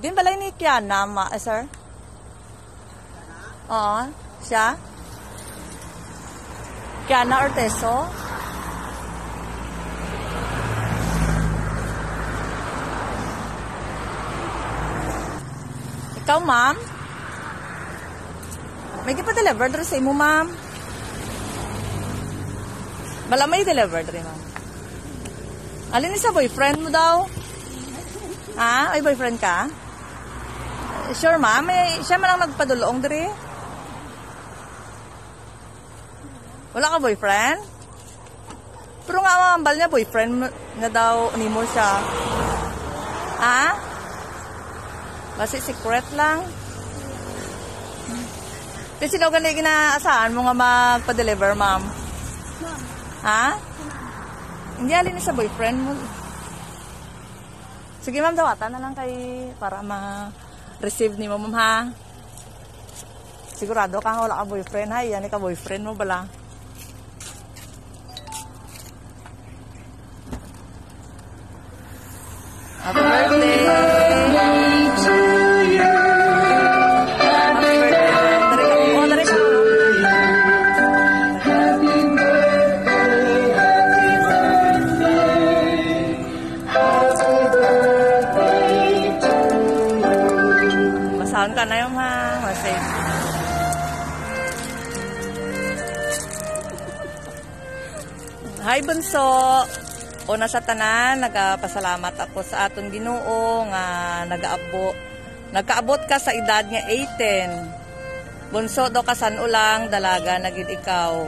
Din balay ni Kiana, sir? Oo, siya? Kiana Orteso? Ikaw, ma'am? May kipa-deliver dito sa imo, ma'am? Bala may deliver dito, ma'am? Alin sa boyfriend mo daw? Ha? Ay, boyfriend ka? Sure, ma'am? Siya man lang nagpadulong diri? Wala ka boyfriend? Pero nga mamambal niya, boyfriend na daw ni mo siya. Ha? Basi secret lang. Kasi sino ganun ginaasahan mo nga magpa-deliver, ma'am? Ha? Hindi alin sa boyfriend mo. Sige, ma'am, dawatan na lang kay para ma-receive ni mo, ma'am, ha? Sigurado ka nga wala ka boyfriend, ha? Yan ka boyfriend mo bala. Happy birthday! To you. Happy birthday! Oh, dari ka. Happy birthday, happy birthday to you. Masahan ka na yung ha. Masay. Hi, Bunso! Una sa tanan, nagapasalamat ako sa aton Ginoo nga nagaabot ka sa edad nga 18. Bunso do ka san ulang dalaga na gid ikaw.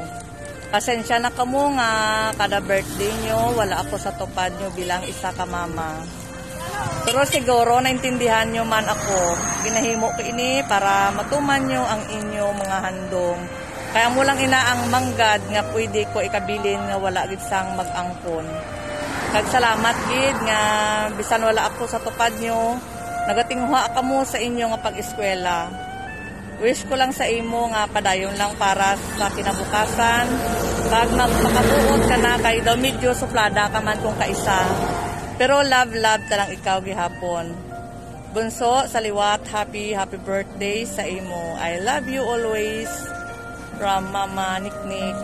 Pasensya na kamo nga kada birthday nyo wala ako sa tupad nyo bilang isa ka mama. Pero siguro naintindihan nyo man ako. Ginahimo ko ini para matuman nyo ang inyong mga handom. Kaya mo lang inaang manggad nga pwede ko ikabilin nga wala gid sang mag-angkon. Salamat gid nga bisan wala ako sa tupad nyo, nagatinghuha ka mo sa inyo nga pag-eskwela. Wish ko lang sa imo nga padayon lang para sa kinabukasan. Pag magpakabuot ka na kay daw medyo suplada ka man kung kaisa. Pero love talang ikaw gihapon. Bunso, sa liwat, happy birthday sa imo. I love you always. From Mama Niknik.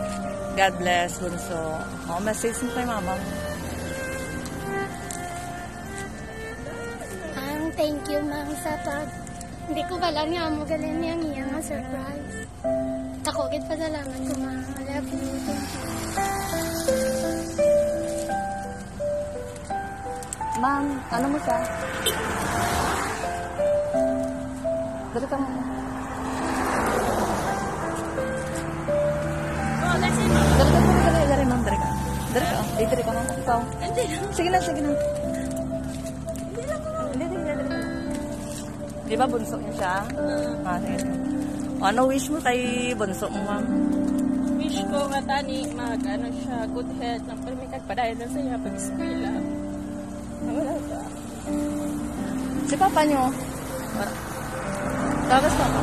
God bless, Bunso. Message mo kay Mama. Thank you, ma'am, sa pag... Hindi ko pala niya mo galing niyang iya nga surprise. Ako, git pasalamat ko, ma'am. I love you. Thank you. Ma'am, ano mo siya? Dari ka, ma'am. Oh, that's it. Dari, ma'am. Dari ka. Dari ka, ma'am. Ikaw. Sige na. Di ba bunso niya siya? Ano wish mo kay bunso mo, ma'am? Wish ko nga tani mag-ano siya, good health. Nampal may kagpadayad na siya pag-eskwela. Wala ka. Si papa niyo? Tapos papa?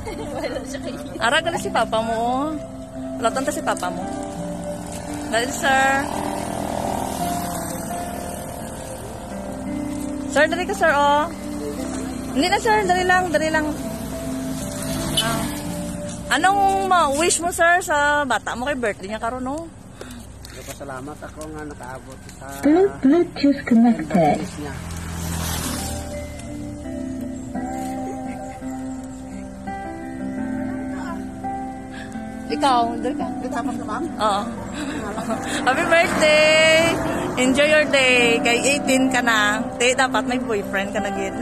Wala siya kayo. Ara ka na si papa mo. Wala tanta si papa mo. Dahil, sir. Sir, dali ka, sir, oh. Hindi na, sir. Dali lang. Anong wish mo, sir, sa bata mo kay birthday niya karon, no? Pasalamat ako nga nakaabot sa Bluetooth connected. niya. Ikaw, dali ka. Tapos na, ma'am? Oo. Happy birthday! Enjoy your day. Kay 18 ka na. Dapat may boyfriend ka na, gid.